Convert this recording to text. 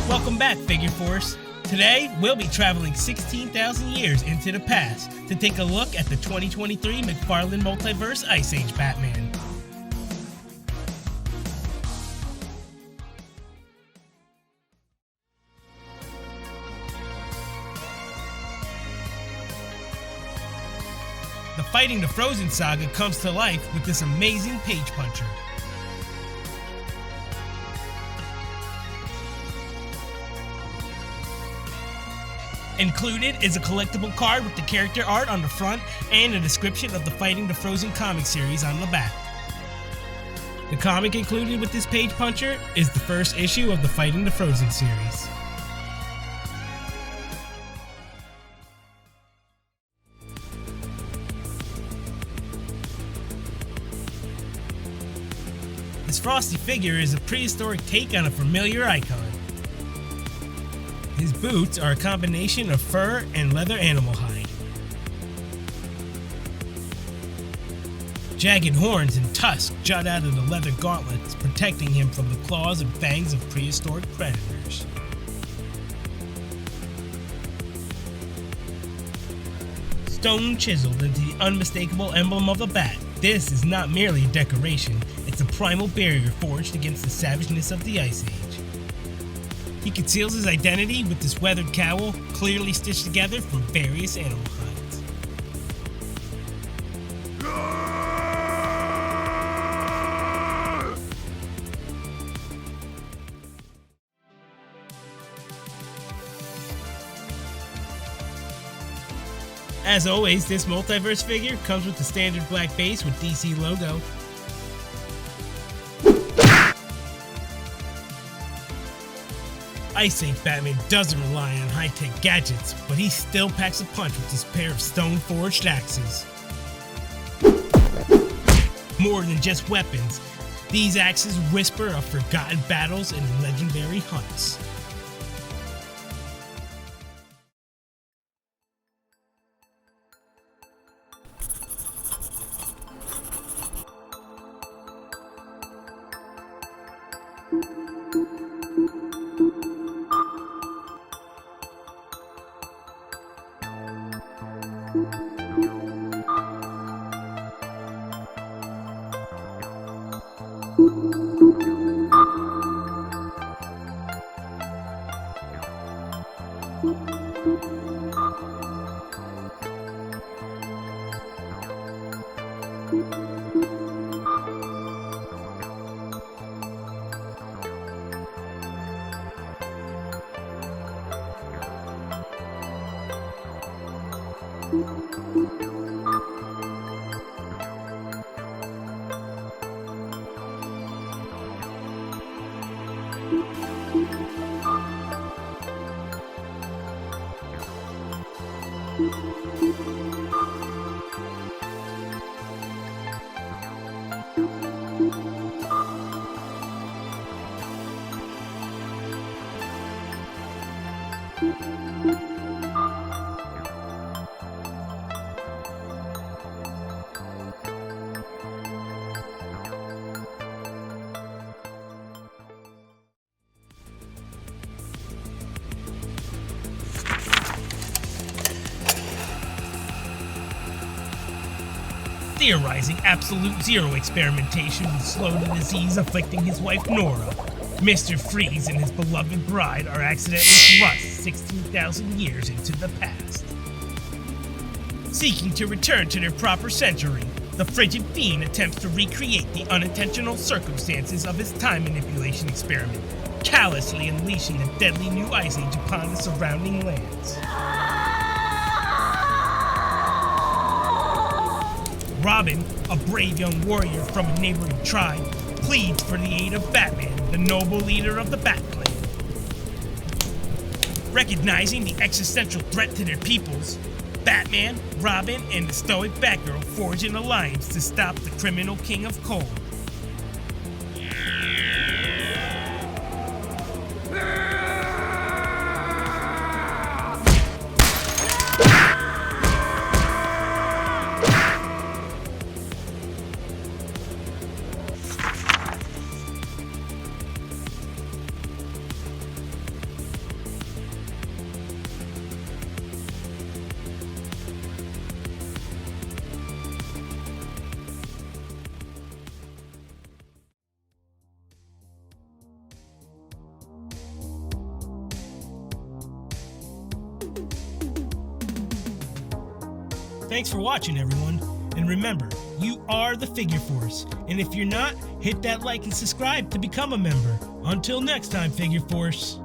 Welcome back, Figure Force. Today, we'll be traveling 16,000 years into the past to take a look at the 2023 McFarlane Multiverse Ice Age Batman. The Fighting the Frozen saga comes to life with this amazing page puncher. Included is a collectible card with the character art on the front and a description of the Fighting the Frozen comic series on the back. The comic included with this page puncher is the first issue of the Fighting the Frozen series. This frosty figure is a prehistoric take on a familiar icon. His boots are a combination of fur and leather animal hide. Jagged horns and tusks jut out of the leather gauntlets, protecting him from the claws and fangs of prehistoric predators. Stone chiseled into the unmistakable emblem of the bat, this is not merely a decoration, it's a primal barrier forged against the savageness of the Ice Age. He conceals his identity with this weathered cowl, clearly stitched together from various animal hides. As always, this Multiverse figure comes with the standard black base with DC logo. Ice Age Batman doesn't rely on high-tech gadgets, but he still packs a punch with his pair of stone-forged axes. More than just weapons, these axes whisper of forgotten battles and legendary hunts. Theorizing absolute zero experimentation would slow the disease afflicting his wife Nora, Mr. Freeze and his beloved bride are accidentally thrust 16,000 years into the past. Seeking to return to their proper century, the frigid fiend attempts to recreate the unintentional circumstances of his time manipulation experiment, callously unleashing a deadly new ice age upon the surrounding lands. Robin, a brave young warrior from a neighboring tribe, pleads for the aid of Batman, the noble leader of the Bat Clan. Recognizing the existential threat to their peoples, Batman, Robin, and the stoic Batgirl forge an alliance to stop the criminal king of coal. Thanks for watching, everyone. And remember, you are the Figure Force. And if you're not, hit that like and subscribe to become a member. Until next time, Figure Force.